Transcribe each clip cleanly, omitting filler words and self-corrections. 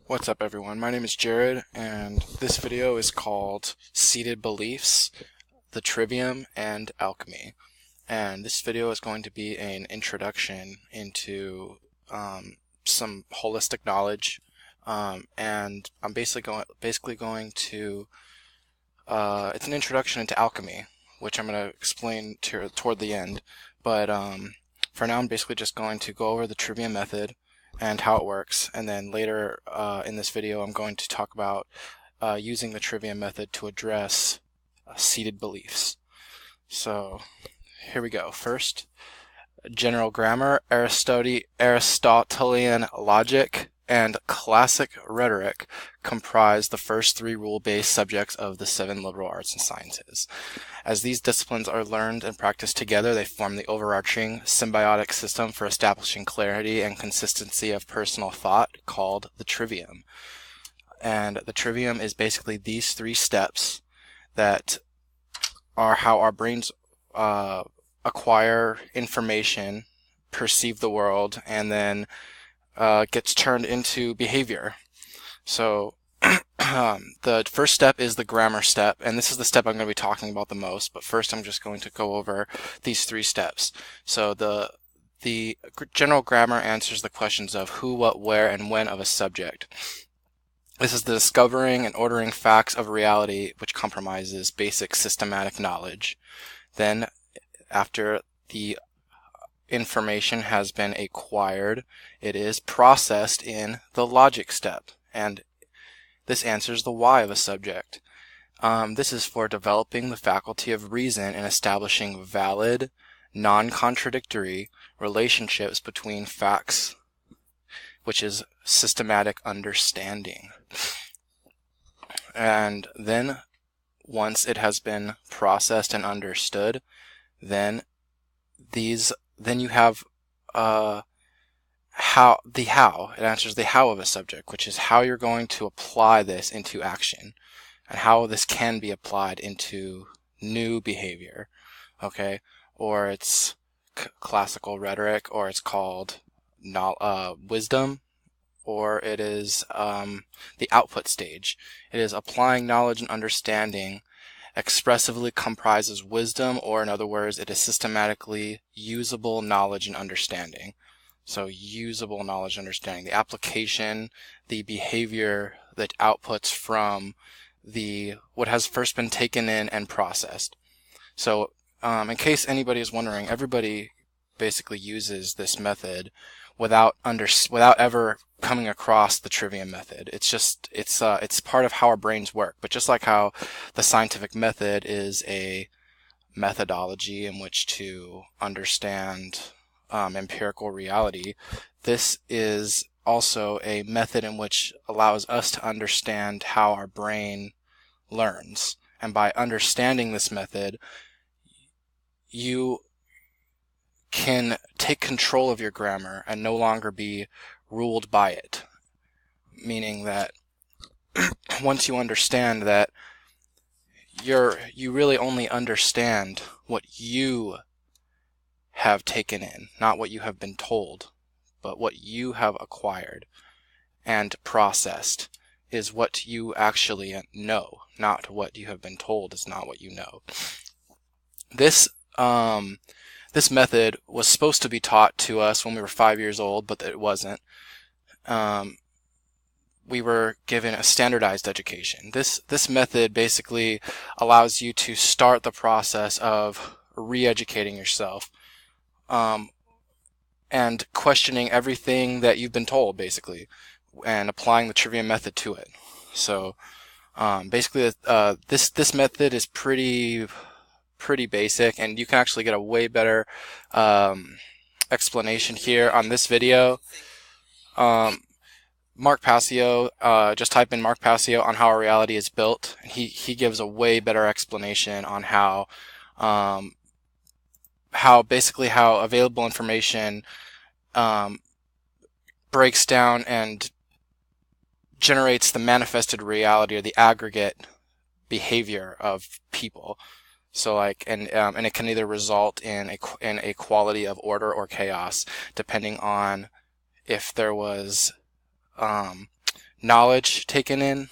What's up everyone, my name is Jared and this video is called Seated Beliefs, the Trivium, and Alchemy. And this video is going to be an introduction into some holistic knowledge, and I'm basically going to, it's an introduction into alchemy, which I'm going to explain toward the end, but for now I'm basically just going to go over the trivium method and how it works, and then later in this video I'm going to talk about using the trivium method to address seated beliefs. So here we go. First, general grammar, Aristotelian logic, and classic rhetoric comprise the first three rule-based subjects of the 7 liberal arts and sciences. As these disciplines are learned and practiced together, they form the overarching symbiotic system for establishing clarity and consistency of personal thought called the trivium. And the trivium is basically these 3 steps that are how our brains acquire information, perceive the world, and then gets turned into behavior. So the first step is the grammar step, and this is the step I'm going to be talking about the most, but first I'm just going to go over these 3 steps. So the general grammar answers the questions of who, what, where, and when of a subject. This is the discovering and ordering facts of reality, which compromises basic systematic knowledge. Then, after the information has been acquired, it is processed in the logic step, and this answers the why of a subject. This is for developing the faculty of reason and establishing valid, non-contradictory relationships between facts, which is systematic understanding. And then, once it has been processed and understood, then you have how. It answers the how of a subject, which is how you're going to apply this into action and how this can be applied into new behavior. Okay, or it's classical rhetoric, or it's called wisdom, or it is the output stage. It is applying knowledge and understanding. Expressively comprises wisdom, or in other words, it is systematically usable knowledge and understanding. So usable knowledge and understanding, the application, the behavior that outputs from what has first been taken in and processed. So in case anybody is wondering, everybody basically uses this method without ever coming across the trivium method. It's part of how our brains work. But just like how the scientific method is a methodology in which to understand empirical reality, this is also a method in which allows us to understand how our brain learns. And by understanding this method, you can take control of your grammar and no longer be ruled by it. Meaning that once you understand that you really only understand what you have taken in, not what you have been told, but what you have acquired and processed is what you actually know, not what you have been told is not what you know. This method was supposed to be taught to us when we were 5 years old, but it wasn't. We were given a standardized education. This method basically allows you to start the process of re-educating yourself, and questioning everything that you've been told, basically, and applying the trivium method to it. So basically, this method is pretty basic, and you can actually get a way better explanation here on this video. Mark Passio, just type in Mark Passio on how our reality is built, and he gives a way better explanation on how available information breaks down and generates the manifested reality, or the aggregate behavior of people. So and it can either result in a quality of order or chaos, depending on if there was knowledge taken in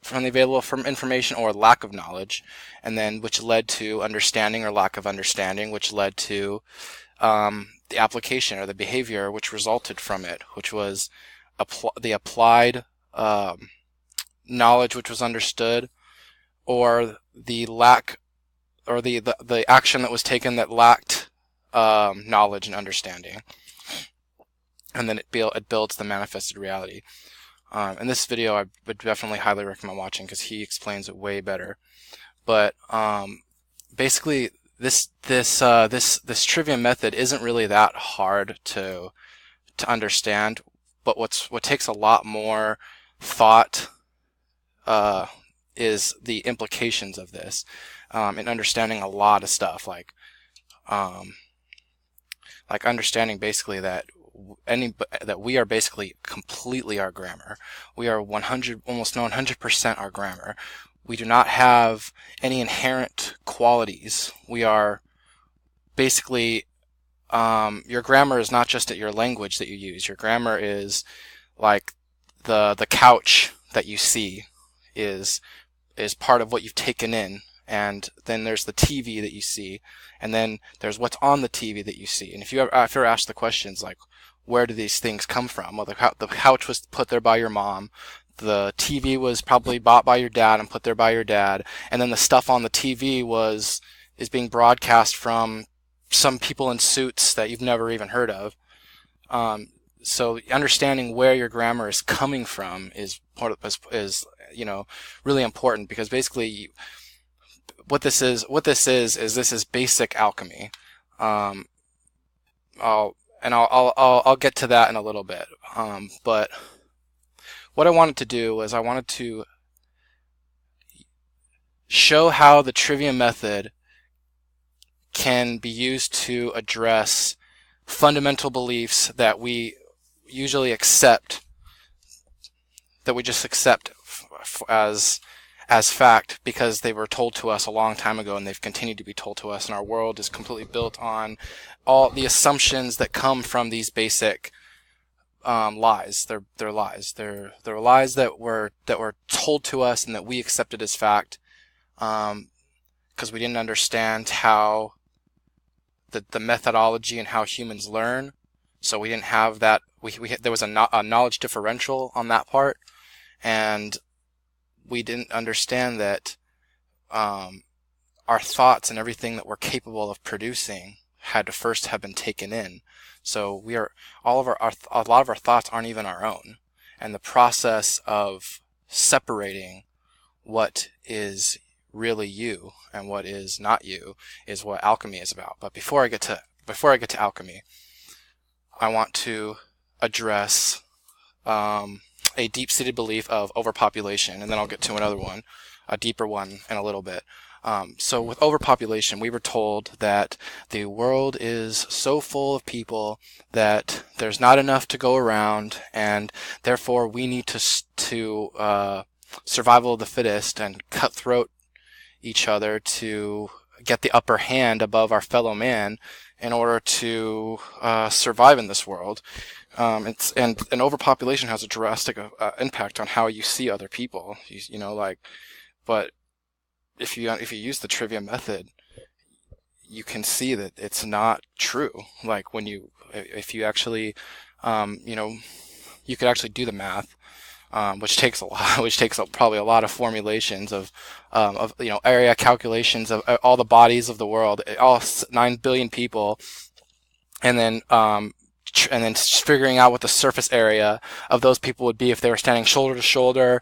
from the available from information, or lack of knowledge, and then which led to understanding or lack of understanding, which led to the application or the behavior which resulted from it, which was the applied knowledge which was understood, or the lack, or the action that was taken that lacked knowledge and understanding, and then it builds the manifested reality. In this video, I would definitely highly recommend watching because he explains it way better. But basically, this trivium method isn't really that hard to understand. But what takes a lot more thought is the implications of this, and understanding a lot of stuff, like understanding basically that we are basically completely our grammar. We are almost 100% our grammar. We do not have any inherent qualities. We are basically, your grammar is not just at your language that you use. Your grammar is like the couch that you see is part of what you've taken in. And then there's the TV that you see, and then there's what's on the TV that you see. And if you ever ask the questions like, where do these things come from? Well, the couch was put there by your mom. The TV was probably bought by your dad and put there by your dad. And then the stuff on the TV is being broadcast from some people in suits that you've never even heard of. So understanding where your grammar is coming from is really important, because basically what this is basic alchemy. I'll get to that in a little bit. But what I wanted to do was I wanted to show how the trivium method can be used to address fundamental beliefs that we usually accept, that we just accept as fact because they were told to us a long time ago, and they've continued to be told to us, and our world is completely built on all the assumptions that come from these basic lies. They're lies. They're lies that were told to us and that we accepted as fact, because we didn't understand how the methodology and how humans learn. So we didn't have that. There was a knowledge differential on that part, and we didn't understand that our thoughts and everything that we're capable of producing had to first have been taken in. So a lot of our thoughts aren't even our own, and the process of separating what is really you and what is not you is what alchemy is about. But before I get to alchemy, I want to address a deep-seated belief of overpopulation, and then I'll get to another one, a deeper one, in a little bit. So with overpopulation, we were told that the world is so full of people that there's not enough to go around, and therefore we need to survival of the fittest and cutthroat each other to get the upper hand above our fellow man in order to survive in this world. And overpopulation has a drastic impact on how you see other people. But if you use the trivium method, you can see that it's not true. Like if you actually, you could actually do the math, which takes probably a lot of formulations of area calculations of all the bodies of the world, all 9 billion people, and then figuring out what the surface area of those people would be if they were standing shoulder to shoulder.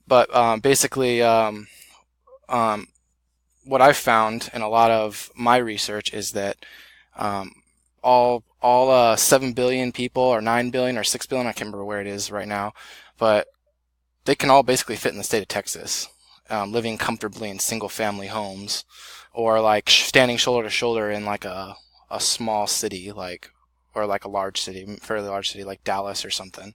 But basically, what I've found in a lot of my research is that all 7 billion people, or 9 billion, or 6 billion, I can't remember where it is right now, but they can all basically fit in the state of Texas, living comfortably in single-family homes, or like standing shoulder to shoulder in like a small city, or like a large city, fairly large city like Dallas or something.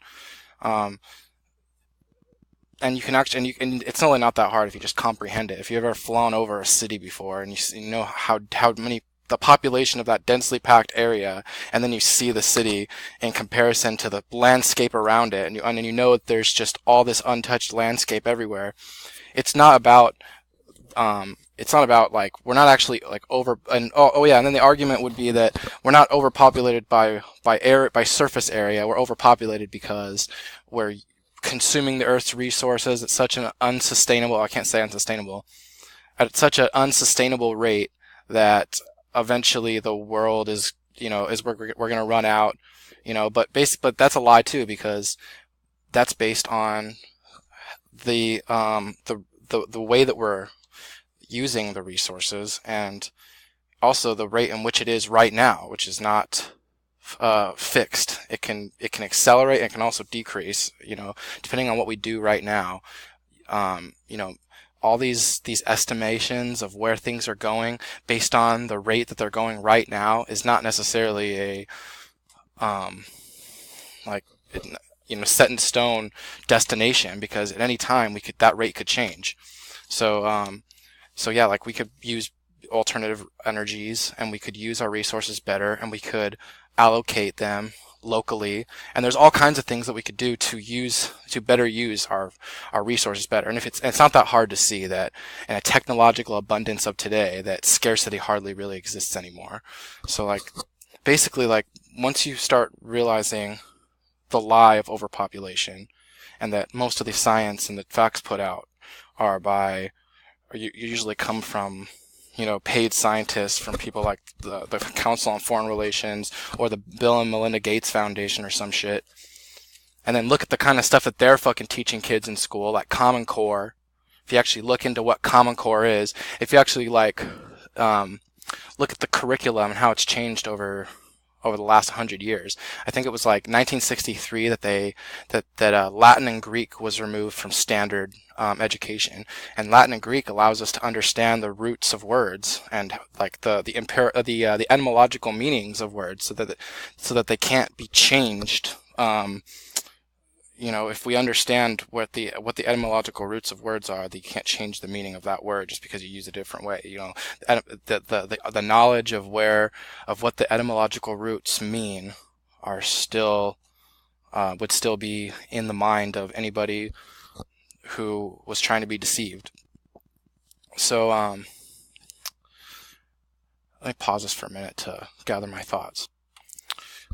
And you can actually, and it's really not that hard if you just comprehend it. If you've ever flown over a city before and you know how many the population of that densely packed area, and then you see the city in comparison to the landscape around it, and you know that there's just all this untouched landscape everywhere. It's not about like we're not actually like over and yeah, and then the argument would be that we're not overpopulated by surface area. We're overpopulated because we're consuming the Earth's resources at such an unsustainable, I can't say unsustainable, at such an unsustainable rate that eventually the world is, we're going to run out, but that's a lie too, because that's based on the way that we're using the resources, and also the rate in which it is right now, which is not fixed. It can accelerate, and it can also decrease, depending on what we do right now. All these estimations of where things are going based on the rate that they're going right now is not necessarily a set in stone destination, because at any time that rate could change. So yeah, like we could use alternative energies, and we could use our resources better, and we could allocate them locally, and there's all kinds of things that we could do to better use our resources better. And it's not that hard to see that in a technological abundance of today, that scarcity hardly really exists anymore. So like basically, like once you start realizing the lie of overpopulation, and that most of the science and the facts put out you usually come from paid scientists, from people like the Council on Foreign Relations or the Bill and Melinda Gates Foundation or some shit, and then look at the kind of stuff that they're fucking teaching kids in school, like Common Core. If you actually look into what Common Core is, if you actually look at the curriculum and how it's changed over the last 100 years. I think it was like 1963 that Latin and Greek was removed from standard education, and Latin and Greek allows us to understand the roots of words, and like the etymological meanings of words, so that they can't be changed. If we understand what the etymological roots of words are, you can't change the meaning of that word just because you use a different way. The knowledge of what the etymological roots mean are still would still be in the mind of anybody who was trying to be deceived. So let me pause this for a minute to gather my thoughts.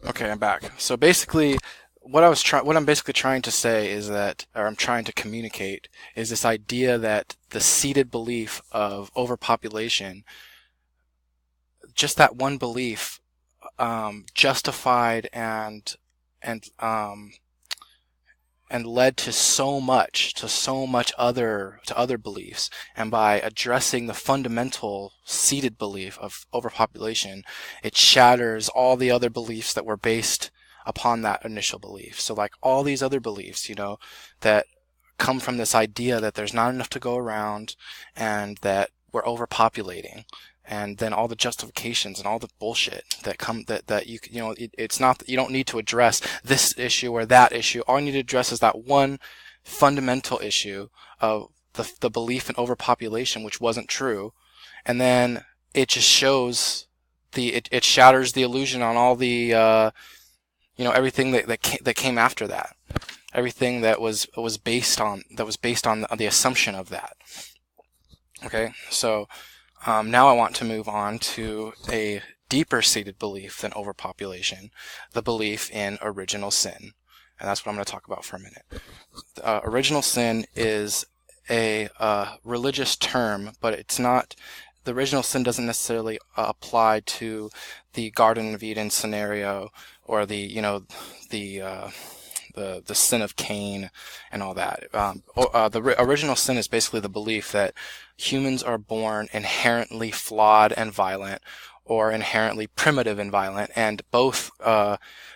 Okay, I'm back. So basically, what I'm basically trying to say is that, or I'm trying to communicate, is this idea that the seated belief of overpopulation, just that one belief, justified and led to so much other beliefs. And by addressing the fundamental seated belief of overpopulation, it shatters all the other beliefs that were based upon that initial belief. So like all these other beliefs, that come from this idea that there's not enough to go around, and that we're overpopulating, and then all the justifications and all the bullshit that come it's not that you don't need to address this issue or that issue. All you need to address is that one fundamental issue of the belief in overpopulation, which wasn't true, and then it just shows it shatters the illusion on all the everything that came after that, everything that was based on the assumption of that. Okay, so now I want to move on to a deeper seated belief than overpopulation, the belief in original sin, and that's what I'm going to talk about for a minute. Original sin is a religious term, but it's not. The original sin doesn't necessarily apply to the Garden of Eden scenario, or the sin of Cain and all that. The original sin is basically the belief that humans are born inherently flawed and violent, or inherently primitive and violent, and both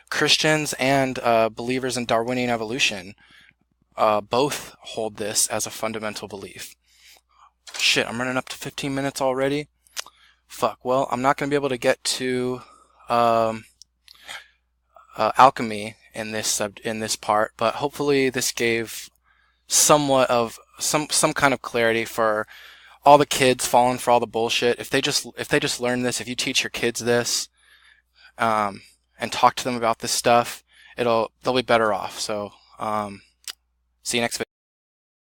Christians and believers in Darwinian evolution both hold this as a fundamental belief. Shit, I'm running up to 15 minutes already. Fuck. Well, I'm not going to be able to get to alchemy in this part, but hopefully this gave somewhat of some kind of clarity for all the kids falling for all the bullshit, if they just learn this, if you teach your kids this, and talk to them about this stuff, they'll be better off. So see you next video.